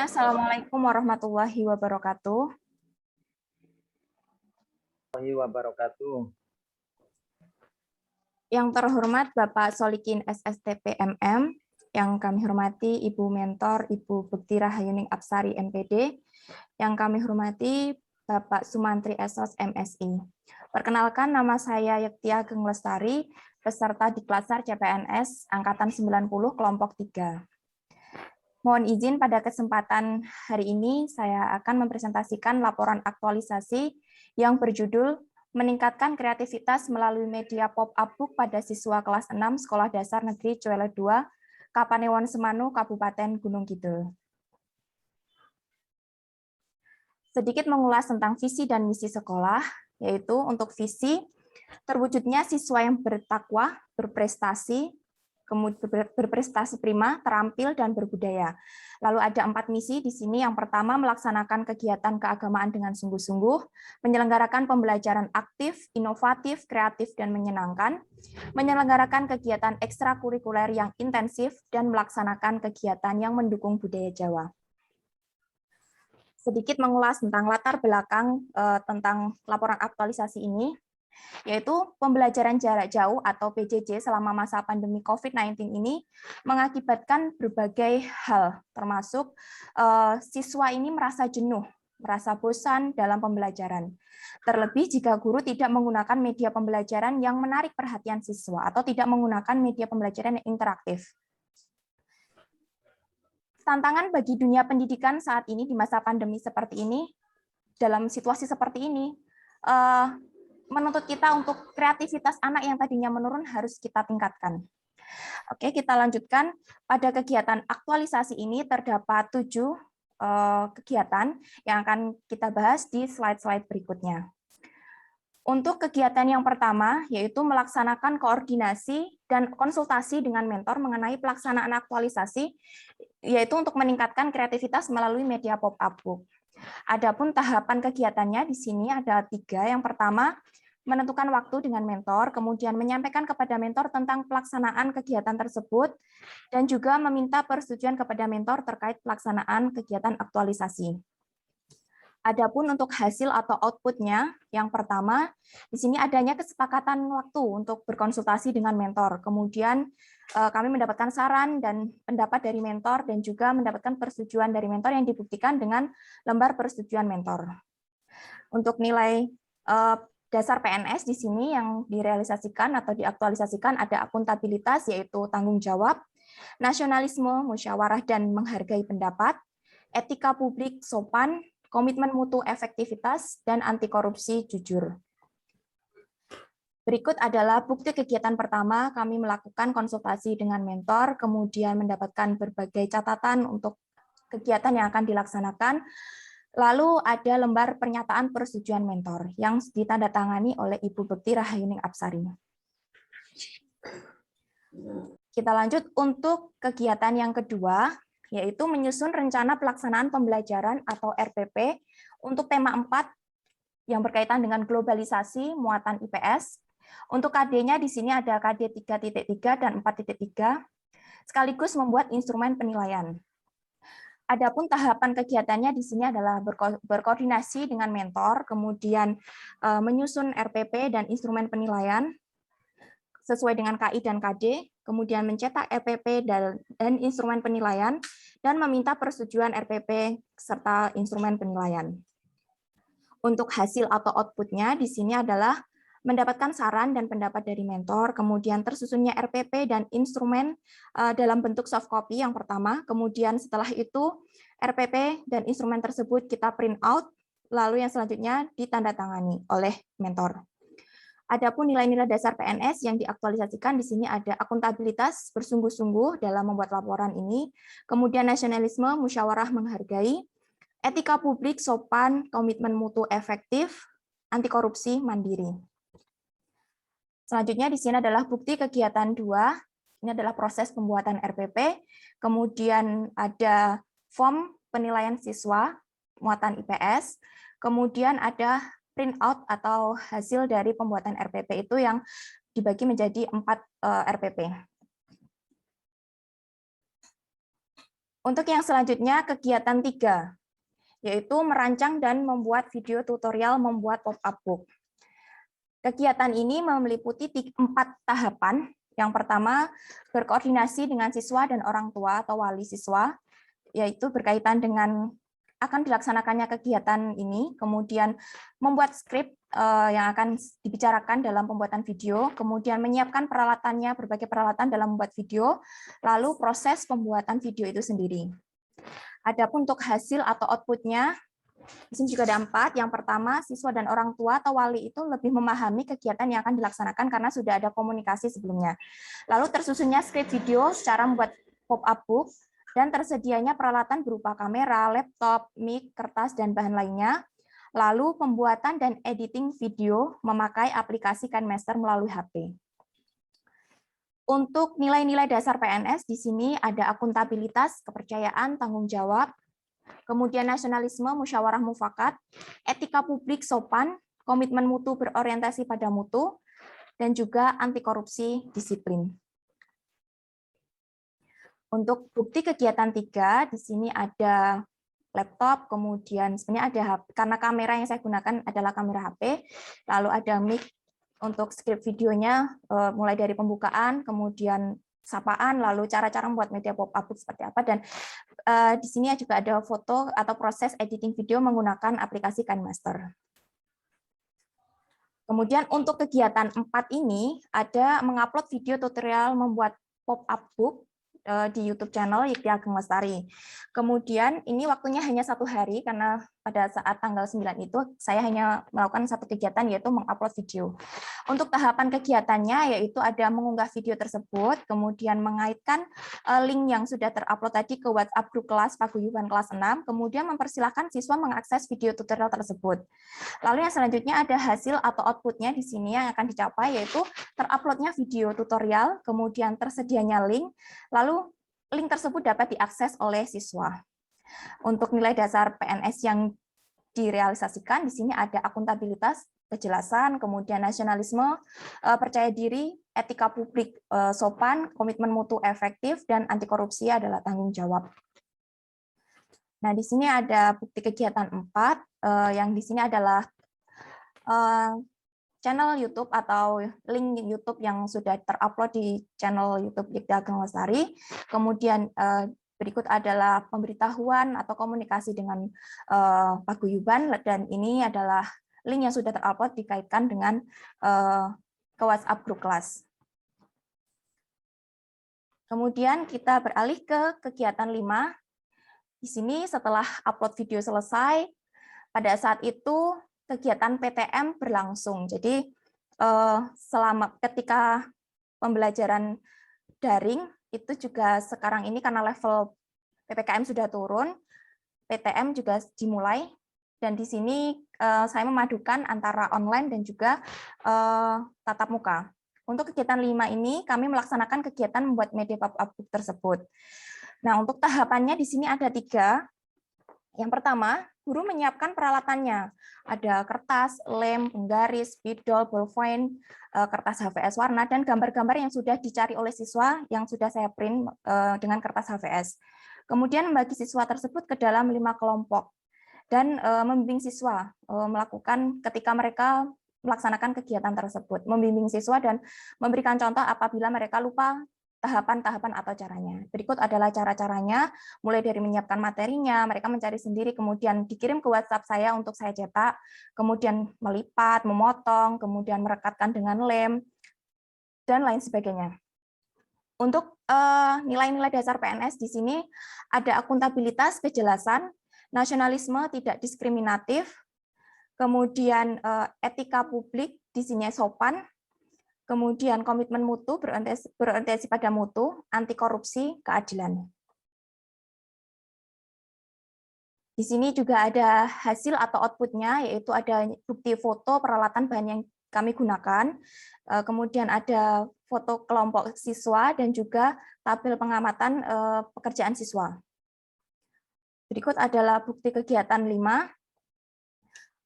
Assalamualaikum warahmatullahi wabarakatuh. Yang terhormat Bapak Solikin SSTP MM, yang kami hormati Ibu Mentor Ibu Bekti Rahayuning Apsari MPD, yang kami hormati Bapak Sumantri Esos MSI. Perkenalkan, nama saya Yekti Ageng Lestari, peserta Diklasar CPNS Angkatan 90 Kelompok 3. Mohon izin pada kesempatan hari ini saya akan mempresentasikan laporan aktualisasi yang berjudul Meningkatkan Kreativitas Melalui Media Pop-up Book pada Siswa Kelas 6 Sekolah Dasar Negeri Cuele 2, Kapanewon Semanu, Kabupaten Gunung Kidul. Sedikit mengulas tentang visi dan misi sekolah, yaitu untuk visi, terwujudnya siswa yang bertakwa, berprestasi, kemudian berprestasi prima, terampil, dan berbudaya. Lalu ada 4 misi di sini. Yang pertama, melaksanakan kegiatan keagamaan dengan sungguh-sungguh, menyelenggarakan pembelajaran aktif, inovatif, kreatif, dan menyenangkan, menyelenggarakan kegiatan ekstrakurikuler yang intensif, dan melaksanakan kegiatan yang mendukung budaya Jawa. Sedikit mengulas tentang latar belakang tentang laporan aktualisasi ini, yaitu pembelajaran jarak jauh atau PJJ selama masa pandemi COVID-19 ini mengakibatkan berbagai hal, termasuk siswa ini merasa jenuh, merasa bosan dalam pembelajaran. Terlebih jika guru tidak menggunakan media pembelajaran yang menarik perhatian siswa atau tidak menggunakan media pembelajaran yang interaktif. Tantangan bagi dunia pendidikan saat ini di masa pandemi seperti ini, dalam situasi seperti ini, menuntut kita untuk kreativitas anak yang tadinya menurun harus kita tingkatkan. Oke, kita lanjutkan. Pada kegiatan aktualisasi ini terdapat 7 kegiatan yang akan kita bahas di slide-slide berikutnya. Untuk kegiatan yang pertama, yaitu melaksanakan koordinasi dan konsultasi dengan mentor mengenai pelaksanaan aktualisasi, yaitu untuk meningkatkan kreativitas melalui media pop-up book. Adapun tahapan kegiatannya di sini ada 3. Yang pertama, menentukan waktu dengan mentor, kemudian menyampaikan kepada mentor tentang pelaksanaan kegiatan tersebut, dan juga meminta persetujuan kepada mentor terkait pelaksanaan kegiatan aktualisasi. Adapun untuk hasil atau output-nya, yang pertama, di sini adanya kesepakatan waktu untuk berkonsultasi dengan mentor. Kemudian kami mendapatkan saran dan pendapat dari mentor, dan juga mendapatkan persetujuan dari mentor yang dibuktikan dengan lembar persetujuan mentor. Untuk nilai dasar PNS di sini yang direalisasikan atau diaktualisasikan ada akuntabilitas, yaitu tanggung jawab, nasionalisme, musyawarah dan menghargai pendapat, etika publik sopan, komitmen mutu efektivitas, dan anti korupsi jujur. Berikut adalah bukti kegiatan pertama, kami melakukan konsultasi dengan mentor, kemudian mendapatkan berbagai catatan untuk kegiatan yang akan dilaksanakan. Lalu ada lembar pernyataan persetujuan mentor yang ditandatangani oleh Ibu Bekti Rahayuning Apsari. Kita lanjut untuk kegiatan yang kedua, yaitu menyusun rencana pelaksanaan pembelajaran atau RPP untuk tema 4 yang berkaitan dengan globalisasi muatan IPS. Untuk KD-nya di sini ada KD 3.3 dan 4.3, sekaligus membuat instrumen penilaian. Adapun tahapan kegiatannya di sini adalah berkoordinasi dengan mentor, kemudian menyusun RPP dan instrumen penilaian sesuai dengan KI dan KD, kemudian mencetak RPP dan instrumen penilaian, dan meminta persetujuan RPP serta instrumen penilaian. Untuk hasil atau output-nya di sini adalah mendapatkan saran dan pendapat dari mentor, kemudian tersusunnya RPP dan instrumen dalam bentuk soft copy yang pertama, kemudian setelah itu RPP dan instrumen tersebut kita print out, lalu yang selanjutnya ditandatangani oleh mentor. Adapun nilai-nilai dasar PNS yang diaktualisasikan di sini ada akuntabilitas bersungguh-sungguh dalam membuat laporan ini, kemudian nasionalisme, musyawarah menghargai, etika publik sopan, komitmen mutu efektif, anti korupsi mandiri. Selanjutnya di sini adalah bukti kegiatan 2. Ini adalah proses pembuatan RPP. Kemudian ada form penilaian siswa, muatan IPS. Kemudian ada print out atau hasil dari pembuatan RPP itu yang dibagi menjadi 4 RPP. Untuk yang selanjutnya, kegiatan 3, yaitu merancang dan membuat video tutorial membuat pop-up book. Kegiatan ini meliputi 4 tahapan. Yang pertama, berkoordinasi dengan siswa dan orang tua atau wali siswa, yaitu berkaitan dengan akan dilaksanakannya kegiatan ini, kemudian membuat skrip yang akan dibicarakan dalam pembuatan video, kemudian menyiapkan peralatannya, berbagai peralatan dalam membuat video, lalu proses pembuatan video itu sendiri. Adapun untuk hasil atau outputnya, di sini juga ada 4. Yang pertama, siswa dan orang tua atau wali itu lebih memahami kegiatan yang akan dilaksanakan karena sudah ada komunikasi sebelumnya. Lalu tersusunnya skrip video secara membuat pop-up book, dan tersedianya peralatan berupa kamera, laptop, mic, kertas, dan bahan lainnya. Lalu pembuatan dan editing video memakai aplikasi KineMaster melalui HP. Untuk nilai-nilai dasar PNS, di sini ada akuntabilitas, kepercayaan, tanggung jawab, kemudian nasionalisme, musyawarah mufakat, etika publik sopan, komitmen mutu berorientasi pada mutu, dan juga anti korupsi disiplin. Untuk bukti kegiatan 3, di sini ada laptop, kemudian sebenarnya ada HP, karena kamera yang saya gunakan adalah kamera HP, lalu ada mic untuk skrip videonya, mulai dari pembukaan, kemudian sapaan, lalu cara-cara membuat media pop-up seperti apa, dan di sini juga ada foto atau proses editing video menggunakan aplikasi KineMaster. Kemudian untuk kegiatan 4 ini ada mengupload video tutorial membuat pop-up book di YouTube channel Yikti Ageng Lestari. Kemudian ini waktunya hanya 1 hari karena pada saat tanggal 9 itu saya hanya melakukan 1 kegiatan, yaitu mengupload video. Untuk tahapan kegiatannya yaitu ada mengunggah video tersebut, kemudian mengaitkan link yang sudah terupload tadi ke WhatsApp grup kelas Paguyuban kelas 6, kemudian mempersilahkan siswa mengakses video tutorial tersebut. Lalu yang selanjutnya ada hasil atau outputnya di sini yang akan dicapai, yaitu teruploadnya video tutorial, kemudian tersedianya link, lalu link tersebut dapat diakses oleh siswa. Untuk nilai dasar PNS yang direalisasikan, di sini ada akuntabilitas, kejelasan, kemudian nasionalisme, percaya diri, etika publik sopan, komitmen mutu efektif, dan anti korupsi adalah tanggung jawab. Nah, di sini ada bukti kegiatan 4, yang di sini adalah channel YouTube atau link YouTube yang sudah terupload di channel YouTube Yikti Ageng Lestari. Kemudian berikut adalah pemberitahuan atau komunikasi dengan Paguyuban, dan ini adalah link yang sudah terupload dikaitkan dengan ke WhatsApp grup kelas. Kemudian kita beralih ke kegiatan 5. Di sini setelah upload video selesai, pada saat itu kegiatan PTM berlangsung. Jadi selama ketika pembelajaran daring itu juga sekarang ini karena level PPKM sudah turun, PTM juga dimulai, dan di sini saya memadukan antara online dan juga tatap muka. Untuk kegiatan 5 ini kami melaksanakan kegiatan membuat media pop-up book tersebut. Nah, untuk tahapannya di sini ada 3. Yang pertama, guru menyiapkan peralatannya. Ada kertas, lem, penggaris, spidol, ballpoint, kertas HVS warna, dan gambar-gambar yang sudah dicari oleh siswa yang sudah saya print dengan kertas HVS. Kemudian membagi siswa tersebut ke dalam 5 kelompok dan membimbing siswa melakukan ketika mereka melaksanakan kegiatan tersebut, membimbing siswa dan memberikan contoh apabila mereka lupa tahapan-tahapan atau caranya. Berikut adalah cara-caranya, mulai dari menyiapkan materinya, mereka mencari sendiri, kemudian dikirim ke WhatsApp saya untuk saya cetak, kemudian melipat, memotong, kemudian merekatkan dengan lem, dan lain sebagainya. Untuk nilai-nilai dasar PNS di sini ada akuntabilitas, kejelasan, nasionalisme, tidak diskriminatif, kemudian etika publik di sini sopan, kemudian komitmen mutu berorientasi pada mutu, anti korupsi, keadilan. Di sini juga ada hasil atau outputnya, yaitu ada bukti foto peralatan bahan yang kami gunakan. Kemudian ada foto kelompok siswa dan juga tabel pengamatan pekerjaan siswa. Berikut adalah bukti kegiatan 5.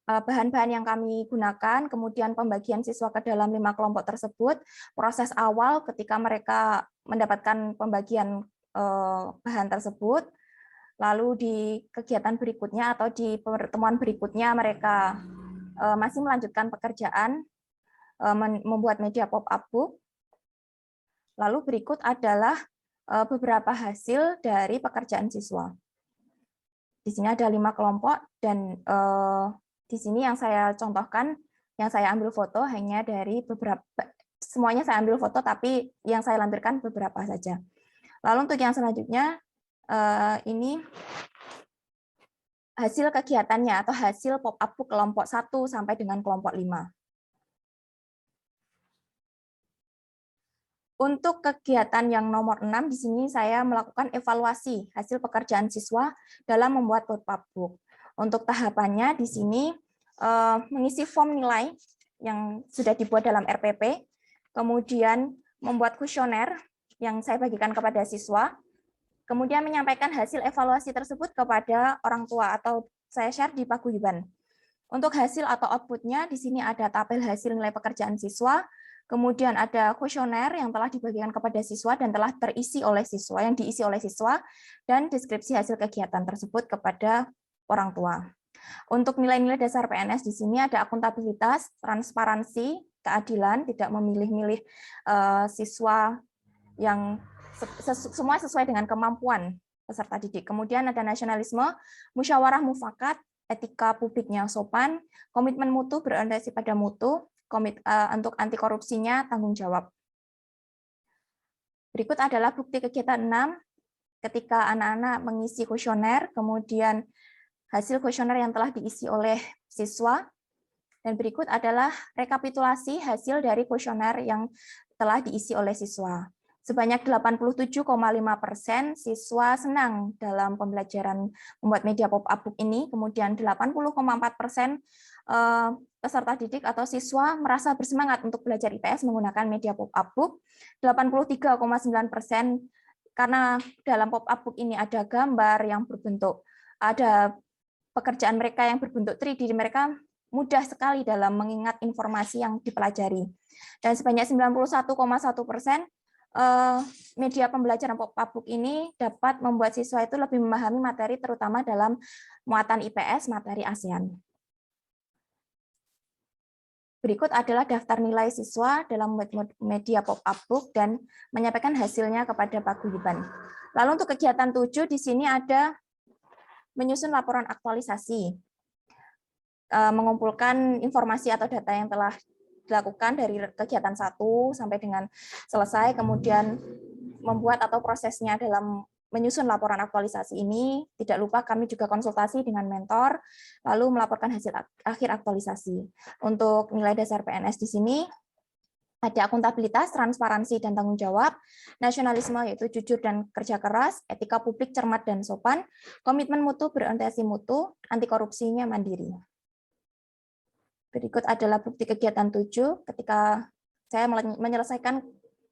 Bahan-bahan yang kami gunakan, kemudian pembagian siswa ke dalam 5 kelompok tersebut, proses awal ketika mereka mendapatkan pembagian bahan tersebut, lalu di kegiatan berikutnya atau di pertemuan berikutnya mereka masih melanjutkan pekerjaan, membuat media pop-up book. Lalu berikut adalah beberapa hasil dari pekerjaan siswa. Di sini ada 5 kelompok dan di sini yang saya contohkan, yang saya ambil foto hanya dari beberapa, semuanya saya ambil foto tapi yang saya lampirkan beberapa saja. Lalu untuk yang selanjutnya, ini hasil kegiatannya atau hasil pop-up book kelompok 1 sampai dengan kelompok 5. Untuk kegiatan yang nomor 6, di sini saya melakukan evaluasi hasil pekerjaan siswa dalam membuat pop-up book. Untuk tahapannya di sini mengisi form nilai yang sudah dibuat dalam RPP, kemudian membuat kuesioner yang saya bagikan kepada siswa, kemudian menyampaikan hasil evaluasi tersebut kepada orang tua atau saya share di paguyuban. Untuk hasil atau outputnya di sini ada tabel hasil nilai pekerjaan siswa, kemudian ada kuesioner yang telah dibagikan kepada siswa dan telah terisi oleh siswa, yang diisi oleh siswa, dan deskripsi hasil kegiatan tersebut kepada orang tua. Untuk nilai-nilai dasar PNS di sini ada akuntabilitas, transparansi, keadilan, tidak memilih-milih siswa yang semua sesuai dengan kemampuan peserta didik. Kemudian ada nasionalisme, musyawarah mufakat, etika publiknya sopan, komitmen mutu berorientasi pada mutu, untuk anti korupsinya tanggung jawab. Berikut adalah bukti kegiatan 6 ketika anak-anak mengisi kuesioner, kemudian hasil kuesioner yang telah diisi oleh siswa, dan berikut adalah rekapitulasi hasil dari kuesioner yang telah diisi oleh siswa. Sebanyak 87,5% siswa senang dalam pembelajaran membuat media pop-up book ini, kemudian 80,4% peserta didik atau siswa merasa bersemangat untuk belajar IPS menggunakan media pop-up book, 83,9% karena dalam pop-up book ini ada gambar yang berbentuk, ada pekerjaan mereka yang berbentuk 3D, mereka mudah sekali dalam mengingat informasi yang dipelajari. Dan sebanyak 91,1% media pembelajaran pop-up book ini dapat membuat siswa itu lebih memahami materi terutama dalam muatan IPS, materi ASEAN. Berikut adalah daftar nilai siswa dalam media pop-up book dan menyampaikan hasilnya kepada paguyuban. Lalu untuk kegiatan 7 di sini ada menyusun laporan aktualisasi, mengumpulkan informasi atau data yang telah dilakukan dari kegiatan 1 sampai dengan selesai, kemudian membuat atau prosesnya dalam menyusun laporan aktualisasi ini. Tidak lupa kami juga konsultasi dengan mentor, lalu melaporkan hasil akhir aktualisasi. Untuk nilai dasar PNS di sini ada akuntabilitas, transparansi, dan tanggung jawab, nasionalisme yaitu jujur dan kerja keras, etika publik cermat dan sopan, komitmen mutu berorientasi mutu, anti korupsinya mandiri. Berikut adalah bukti kegiatan 7 ketika saya menyelesaikan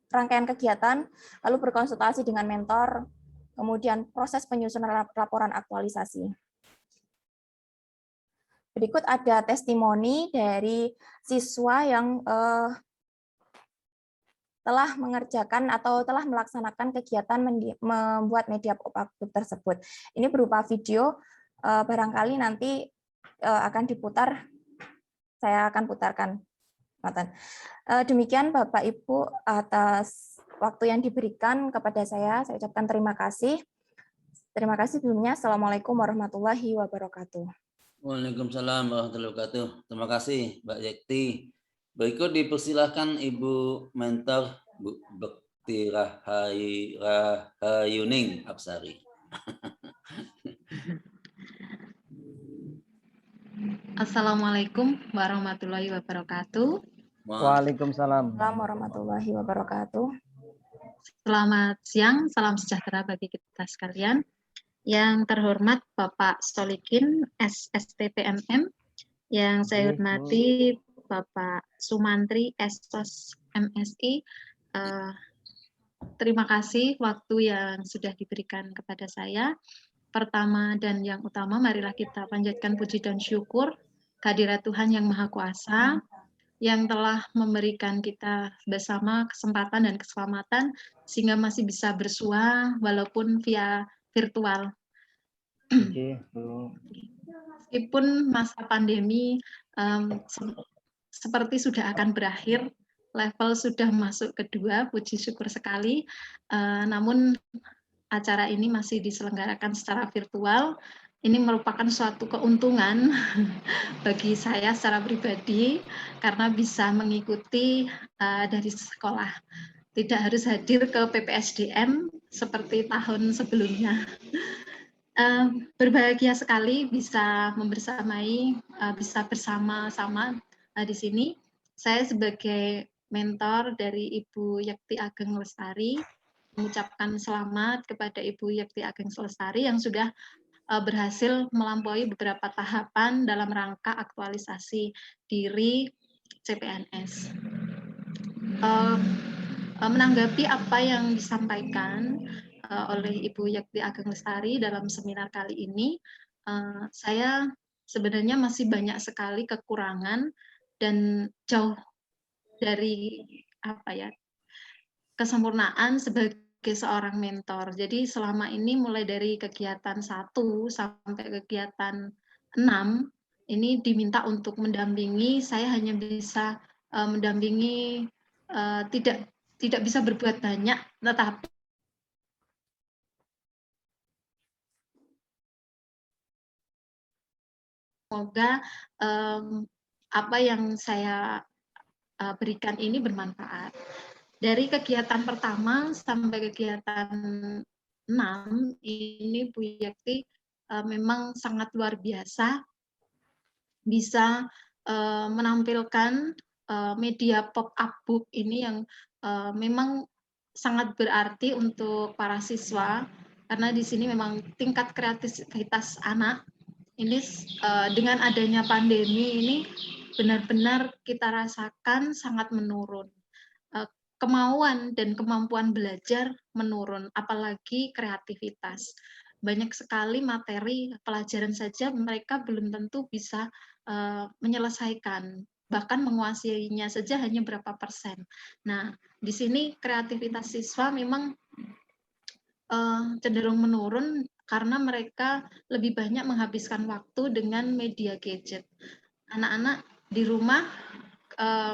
rangkaian kegiatan, lalu berkonsultasi dengan mentor, kemudian proses penyusunan laporan aktualisasi. Berikut ada testimoni dari siswa yang telah mengerjakan atau telah melaksanakan kegiatan membuat media pop-up book tersebut. Ini berupa video, barangkali nanti akan diputar, saya akan putarkan. Demikian Bapak Ibu atas waktu yang diberikan kepada saya ucapkan terima kasih. Terima kasih sebelumnya. Assalamualaikum warahmatullahi wabarakatuh. Waalaikumsalam warahmatullahi wabarakatuh. Terima kasih Mbak Yekti. Berikut dipersilahkan Ibu Mentor Bu Bekti Rahayuning Apsari. Assalamualaikum warahmatullahi wabarakatuh. Waalaikumsalam warahmatullahi wabarakatuh. Selamat siang, salam sejahtera bagi kita sekalian. Yang terhormat Bapak Solikin, SSTPMM, yang saya hormati Bapak Sumantri, Esos MSI. Terima kasih waktu yang sudah diberikan kepada saya. Pertama dan yang utama, marilah kita panjatkan puji dan syukur kehadirat Tuhan Yang Maha Kuasa yang telah memberikan kita bersama kesempatan dan keselamatan sehingga masih bisa bersua walaupun via virtual. Meskipun masa pandemi seperti sudah akan berakhir, level sudah masuk kedua, puji syukur sekali. Namun acara ini masih diselenggarakan secara virtual. Ini merupakan suatu keuntungan bagi saya secara pribadi karena bisa mengikuti dari sekolah. Tidak harus hadir ke PPSDM seperti tahun sebelumnya. Berbahagia sekali bisa membersamai, bisa bersama-sama di sini. Saya sebagai mentor dari Ibu Yekti Ageng Lestari mengucapkan selamat kepada Ibu Yekti Ageng Lestari yang sudah berhasil melampaui beberapa tahapan dalam rangka aktualisasi diri CPNS. Menanggapi apa yang disampaikan oleh Ibu Yekti Ageng Lestari dalam seminar kali ini, saya sebenarnya masih banyak sekali kekurangan dan jauh dari kesempurnaan sebagai seorang mentor. Jadi selama ini mulai dari kegiatan 1 sampai kegiatan 6 ini diminta untuk mendampingi, saya hanya bisa mendampingi, tidak bisa berbuat banyak, tetapi semoga apa yang saya berikan ini bermanfaat. Dari kegiatan pertama sampai kegiatan 6 ini Bu Yekti memang sangat luar biasa bisa menampilkan media pop-up book ini yang memang sangat berarti untuk para siswa karena di sini memang tingkat kreativitas anak ini dengan adanya pandemi ini benar-benar kita rasakan sangat menurun. Kemauan dan kemampuan belajar menurun, apalagi kreativitas. Banyak sekali materi pelajaran saja mereka belum tentu bisa menyelesaikan, bahkan menguasainya saja hanya berapa persen. Nah, di sini kreativitas siswa memang cenderung menurun karena mereka lebih banyak menghabiskan waktu dengan media gadget. Anak-anak di rumah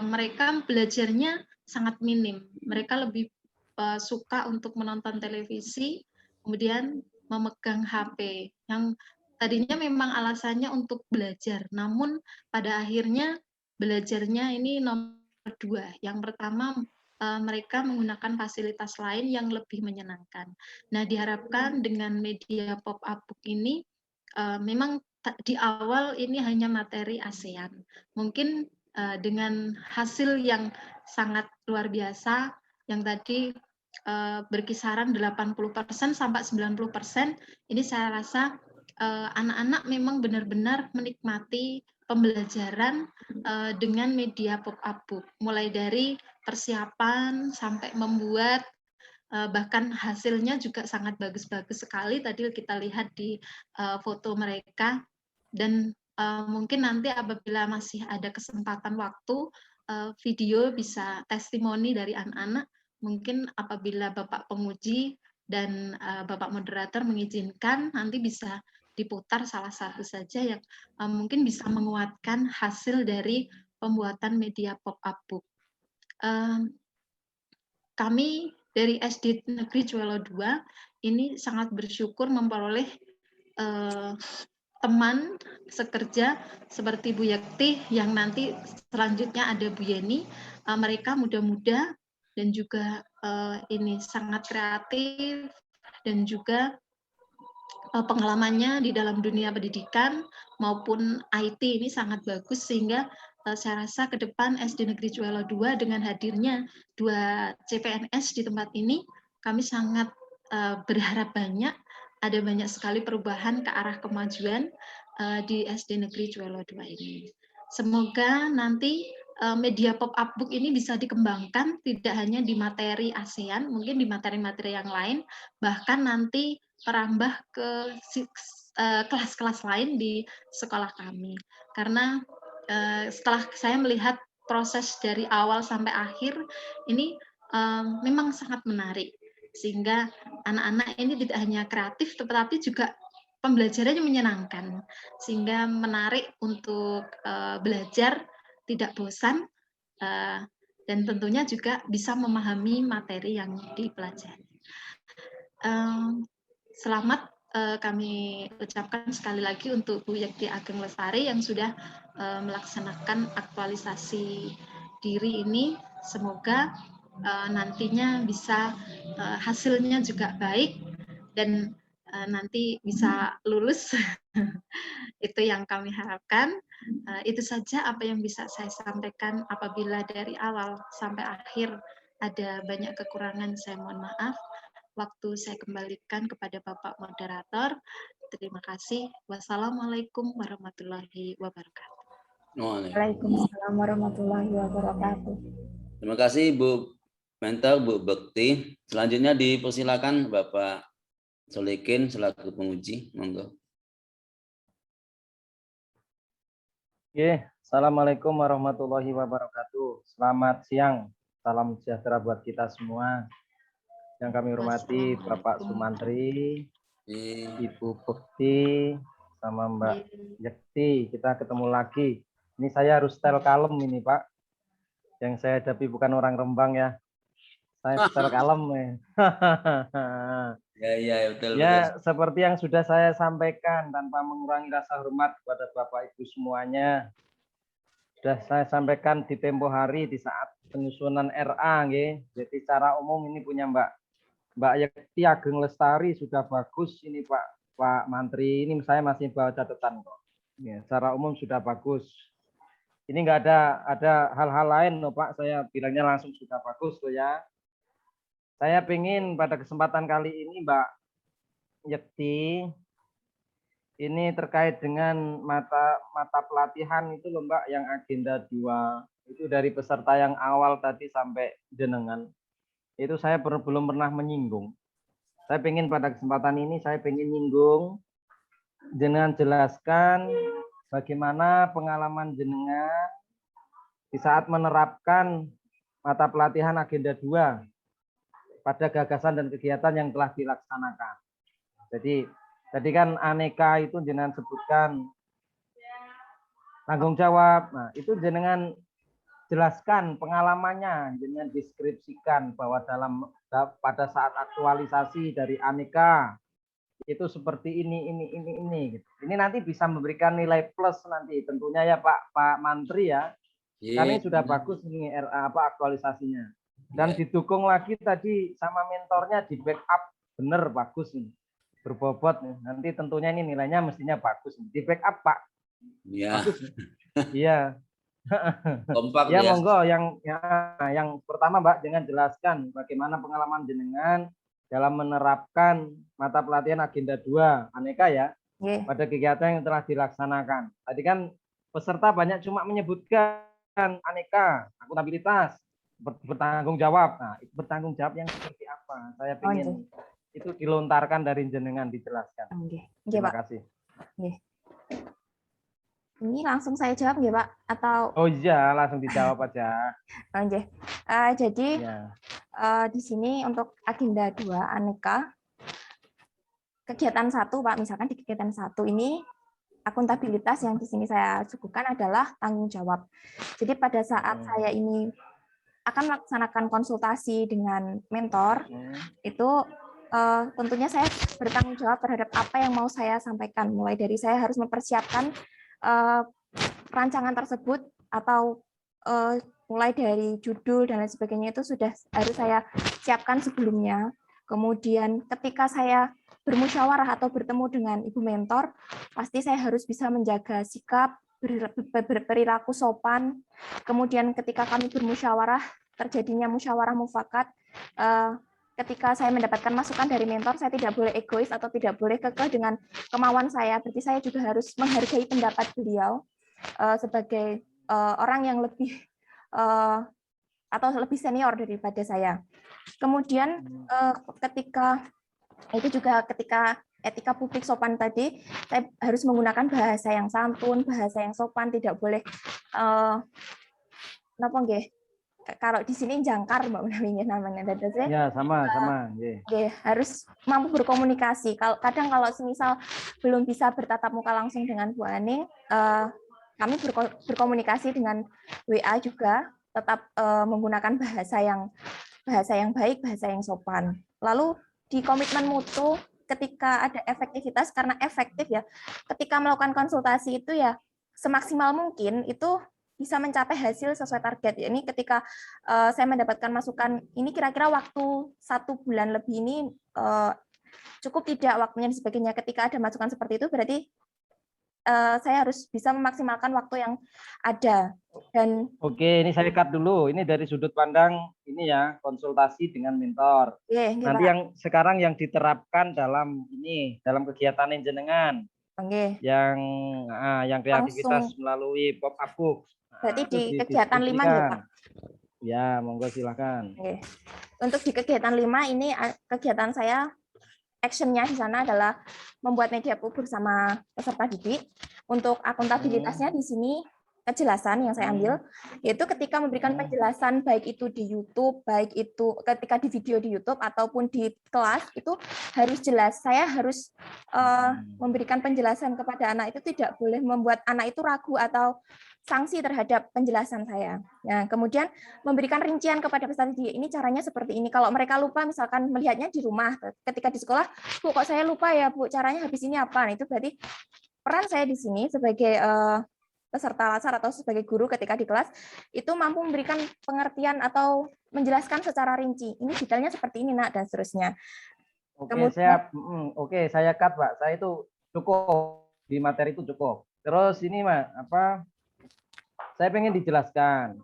mereka belajarnya sangat minim. Mereka lebih suka untuk menonton televisi, kemudian memegang HP yang tadinya memang alasannya untuk belajar, namun pada akhirnya belajarnya ini nomor 2. Yang pertama mereka menggunakan fasilitas lain yang lebih menyenangkan. Nah, diharapkan dengan media pop-up book ini memang di awal ini hanya materi ASEAN. Mungkin dengan hasil yang sangat luar biasa yang tadi berkisaran 80% sampai 90%, ini saya rasa anak-anak memang benar-benar menikmati pembelajaran dengan media pop-up book, mulai dari persiapan sampai membuat, bahkan hasilnya juga sangat bagus-bagus sekali. Tadi kita lihat di foto mereka, dan mungkin nanti apabila masih ada kesempatan waktu, video bisa testimoni dari anak-anak. Mungkin apabila Bapak penguji dan Bapak moderator mengizinkan, nanti bisa diputar salah satu saja yang mungkin bisa menguatkan hasil dari pembuatan media pop-up book. Kami dari SD Negeri Juelo 2 ini sangat bersyukur memperoleh teman sekerja seperti Bu Yekti, yang nanti selanjutnya ada Bu Yeni. Mereka muda-muda dan juga ini sangat kreatif dan juga pengalamannya di dalam dunia pendidikan maupun IT ini sangat bagus, sehingga saya rasa ke depan SD Negeri Juelo 2 dengan hadirnya 2 CPNS di tempat ini, kami sangat berharap ada banyak sekali perubahan ke arah kemajuan di SD Negeri Juelo 2 ini. Semoga nanti media pop-up book ini bisa dikembangkan tidak hanya di materi ASEAN, mungkin di materi-materi yang lain, bahkan nanti merambah ke kelas-kelas lain di sekolah kami. Karena setelah saya melihat proses dari awal sampai akhir, ini memang sangat menarik. Sehingga anak-anak ini tidak hanya kreatif, tetapi juga pembelajarannya menyenangkan. Sehingga menarik untuk belajar, tidak bosan, dan tentunya juga bisa memahami materi yang dipelajari. Selamat kami ucapkan sekali lagi untuk Bu Yekti Ageng Lestari yang sudah melaksanakan aktualisasi diri ini. Semoga nantinya bisa hasilnya juga baik dan nanti bisa lulus. Itu yang kami harapkan. Itu saja apa yang bisa saya sampaikan. Apabila dari awal sampai akhir ada banyak kekurangan, saya mohon maaf. Waktu saya kembalikan kepada Bapak Moderator. Terima kasih. Wassalamualaikum warahmatullahi wabarakatuh. Waalaikumsalam warahmatullahi wabarakatuh. Terima kasih Bu Mentor, Bu Bekti. Selanjutnya dipersilakan Bapak Solikin selaku penguji. Monggo. Oke, Assalamualaikum warahmatullahi wabarakatuh. Selamat siang, salam sejahtera buat kita semua. Yang kami hormati Bapak Sumantri, Ibu Bekti, sama Mbak Yekti. Kita ketemu lagi. Ini saya harus style kalem ini Pak. Yang saya hadapi bukan orang Rembang ya. Saya style kalem ya. Ya, betul. Ya, seperti yang sudah saya sampaikan tanpa mengurangi rasa hormat kepada Bapak Ibu semuanya. Sudah saya sampaikan di tempo hari di saat penyusunan RA nggih. Jadi secara umum ini punya Mbak Yekti Ageng Lestari sudah bagus ini Pak Mantri. Ini saya masih bawa catatan kok. Ya, secara umum sudah bagus. Ini enggak ada hal-hal lain loh Pak. Saya bilangnya langsung sudah bagus loh ya. Saya ingin pada kesempatan kali ini Mbak Yekti ini terkait dengan mata pelatihan itu loh Mbak yang agenda 2 itu dari peserta yang awal tadi sampai jenengan itu saya belum pernah menyinggung. Saya ingin pada kesempatan ini saya ingin nyinggung jenengan jelaskan bagaimana pengalaman jenengan di saat menerapkan mata pelatihan agenda 2 pada gagasan dan kegiatan yang telah dilaksanakan. Jadi tadi kan aneka itu jenengan sebutkan tanggung jawab. Nah, itu jenengan jelaskan pengalamannya, jenengan deskripsikan bahwa pada saat aktualisasi dari aneka itu seperti ini gitu. Ini nanti bisa memberikan nilai plus nanti tentunya ya Pak Mantri ya. Karena sudah bagus ini RA aktualisasinya. Dan didukung lagi tadi sama mentornya di backup bener bagus nih. Berbobot nih. Nanti tentunya ini nilainya mestinya bagus nih. Di backup Pak. Iya. Bagus. Iya. Kompak ya monggo yang pertama Mbak jangan jelaskan bagaimana pengalaman jenengan dalam menerapkan mata pelatihan agenda 2 aneka ya. Pada kegiatan yang telah dilaksanakan. Tadi kan peserta banyak cuma menyebutkan aneka, akuntabilitas, bertanggung jawab. Nah, itu bertanggung jawab yang seperti apa? Saya ingin itu dilontarkan dari jenengan dijelaskan. Terima kasih. Ini langsung saya jawab nggih Pak atau? Oh iya, langsung dijawab aja. Jadi di sini untuk agenda 2 aneka kegiatan 1 Pak, misalkan di kegiatan 1 ini akuntabilitas yang di sini saya suguhkan adalah tanggung jawab. Jadi pada saat saya ini akan melaksanakan konsultasi dengan mentor, itu tentunya saya bertanggung jawab terhadap apa yang mau saya sampaikan. Mulai dari saya harus mempersiapkan rancangan tersebut atau mulai dari judul dan lain sebagainya itu sudah harus saya siapkan sebelumnya. Kemudian ketika saya bermusyawarah atau bertemu dengan ibu mentor, pasti saya harus bisa menjaga sikap, berperilaku sopan. Kemudian ketika kami bermusyawarah, terjadinya musyawarah mufakat, ketika saya mendapatkan masukan dari mentor, saya tidak boleh egois atau tidak boleh kekeh dengan kemauan saya. Berarti saya juga harus menghargai pendapat beliau sebagai orang yang lebih atau lebih senior daripada saya. Kemudian ketika etika publik sopan tadi, saya harus menggunakan bahasa yang santun, bahasa yang sopan, tidak boleh napa nggih? Kalau di sini jangkar Mbak Menawi namanya. Ya, sama. Harus mampu berkomunikasi. Kadang kalau semisal belum bisa bertatap muka langsung dengan Bu Aning, kami berkomunikasi dengan WA juga, tetap menggunakan bahasa yang baik, bahasa yang sopan. Lalu di komitmen mutu ketika ada efektivitas, karena efektif ya, ketika melakukan konsultasi itu ya semaksimal mungkin itu bisa mencapai hasil sesuai target. Ini ketika saya mendapatkan masukan, ini kira-kira waktu 1 bulan lebih ini cukup tidak waktunya dan sebagainya. Ketika ada masukan seperti itu, berarti saya harus bisa memaksimalkan waktu yang ada. Dan Oke, ini saya cut dulu. Ini dari sudut pandang ini ya, konsultasi dengan mentor. Nanti yang sekarang yang diterapkan dalam kegiatan jenengan. Yang kreativitas langsung melalui pop-up book. Berarti di kegiatan 5 ya, Pak? Ya, monggo silakan. Untuk di kegiatan 5 ini kegiatan saya action-nya di sana adalah membuat media book bersama peserta didik. Untuk akuntabilitasnya di sini kejelasan yang saya ambil, yaitu ketika memberikan penjelasan baik itu di YouTube, baik itu ketika di video di YouTube ataupun di kelas, itu harus jelas. Saya harus memberikan penjelasan kepada anak itu, tidak boleh membuat anak itu ragu atau sanksi terhadap penjelasan saya. Nah, kemudian memberikan rincian kepada peserta didik, ini caranya seperti ini. Kalau mereka lupa, misalkan melihatnya di rumah, ketika di sekolah, Bu, kok saya lupa ya, Bu, caranya habis ini apa? Nah, itu berarti peran saya di sini sebagai peserta latsar atau sebagai guru ketika di kelas, itu mampu memberikan pengertian atau menjelaskan secara rinci. Ini detailnya seperti ini, Nak, dan seterusnya. Oke, saya cut, Pak. Saya itu cukup, di materi itu cukup. Terus ini, saya pengen dijelaskan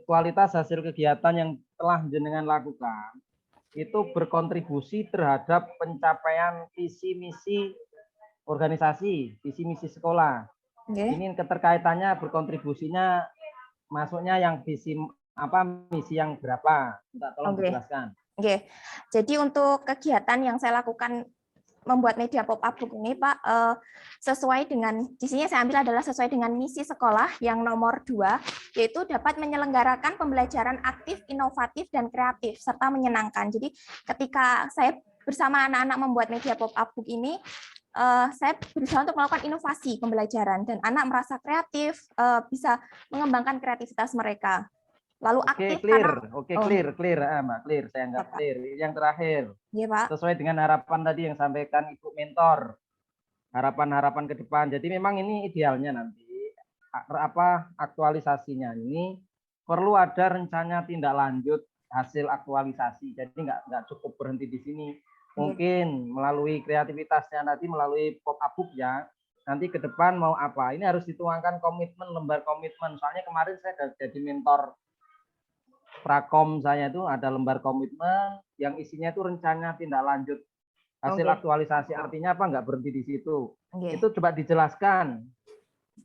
kualitas hasil kegiatan yang telah jenengan lakukan itu berkontribusi terhadap pencapaian visi misi organisasi, visi misi sekolah. Ini keterkaitannya berkontribusinya masuknya yang misi yang berapa? Tolong dijelaskan. Jadi untuk kegiatan yang saya lakukan membuat media pop-up book ini, Pak, sesuai dengan, di sini saya ambil adalah sesuai dengan misi sekolah yang nomor 2, yaitu dapat menyelenggarakan pembelajaran aktif, inovatif, dan kreatif, serta menyenangkan. Jadi ketika saya bersama anak-anak membuat media pop-up book ini, saya berusaha untuk melakukan inovasi pembelajaran, dan anak merasa kreatif, bisa mengembangkan kreativitas mereka. Lalu aktif, clear, Mbak, clear. Saya anggap clear. Yang terakhir, Pak. Sesuai dengan harapan tadi yang sampaikan Ibu Mentor, harapan-harapan ke depan. Jadi memang ini idealnya nanti aktualisasinya ini perlu ada rencana tindak lanjut hasil aktualisasi. Jadi nggak cukup berhenti di sini. Mungkin melalui kreativitasnya nanti melalui pop-up book ya. Nanti ke depan mau apa? Ini harus dituangkan komitmen, lembar komitmen. Soalnya kemarin saya jadi mentor Prakom, saya itu ada lembar komitmen yang isinya itu rencana tindak lanjut hasil aktualisasi. Artinya apa? Nggak berhenti di situ. Itu coba dijelaskan.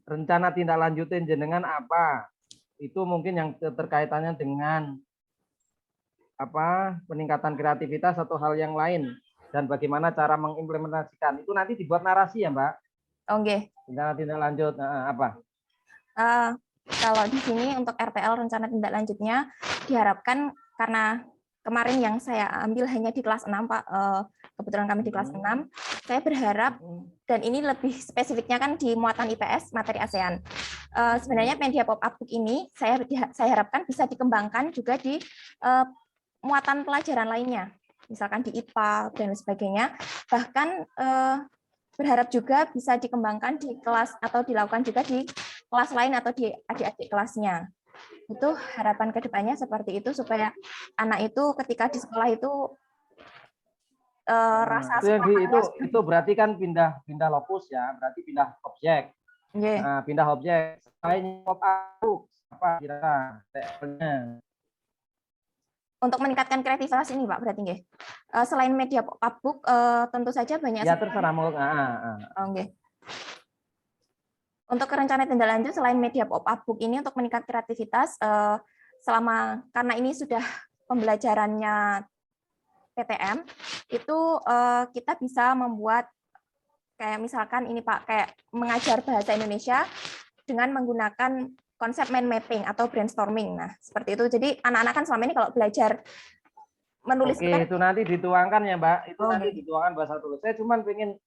Rencana tindak lanjutin jenengan apa? Itu mungkin yang terkaitannya dengan peningkatan kreativitas atau hal yang lain, dan bagaimana cara mengimplementasikan. Itu nanti dibuat narasi ya, Mbak? Rencana tindak lanjut apa? Kalau di sini untuk RTL rencana tindak lanjutnya diharapkan, karena kemarin yang saya ambil hanya di kelas 6, Pak, kebetulan kami di kelas 6, saya berharap, dan ini lebih spesifiknya kan di muatan IPS materi ASEAN. Sebenarnya media pop-up book ini saya harapkan bisa dikembangkan juga di muatan pelajaran lainnya, misalkan di IPA dan sebagainya. Bahkan berharap juga bisa dikembangkan di kelas atau dilakukan juga di kelas lain atau di adik-adik kelasnya. Itu harapan kedepannya seperti itu, supaya anak itu ketika di sekolah itu rasa itu berarti kan pindah lokus ya, berarti pindah objek. Pindah objek. Selain pop-up apa kira-kira untuk meningkatkan kreativitas ini, Pak, berarti nggih. Selain media pop-up book, tentu saja banyak. Ya terserah mau. Untuk rencana tindak lanjut selain media pop-up book ini untuk meningkat kreativitas, karena ini sudah pembelajarannya PTM, itu kita bisa membuat kayak misalkan ini Pak, kayak mengajar bahasa Indonesia dengan menggunakan konsep mind mapping atau brainstorming. Nah, seperti itu. Jadi anak-anak kan selama ini kalau belajar menulis Oke, itu nanti dituangkan ya, Mbak. Itu nanti dituangkan bahasa tulis. Saya cuma pengen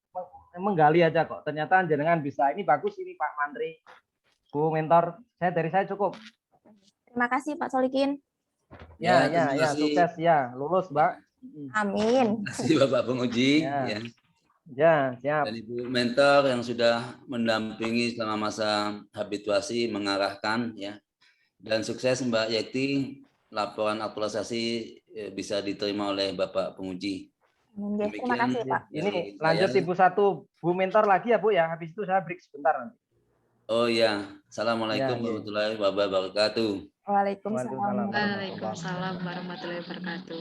menggali aja kok. Ternyata jenengan bisa. Ini bagus ini Pak Mantri, Bu Mentor. Dari saya cukup. Terima kasih Pak Solikin. Ya, terima kasih. sukses ya, lulus, Mbak. Amin. Terima kasih Bapak penguji. Ya. Ya. Ya, siap. Dan Ibu Mentor yang sudah mendampingi selama masa habituasi, mengarahkan ya. Dan sukses Mbak Yekti, laporan aktualisasi bisa diterima oleh Bapak penguji. Terima kasih Pak. Ini lanjut Ibu satu, Bu Mentor lagi ya Bu ya. Habis itu saya break sebentar nanti. Oh ya, Assalamualaikum warahmatullahi wabarakatuh. Waalaikumsalam. Waalaikumsalam warahmatullahi wabarakatuh.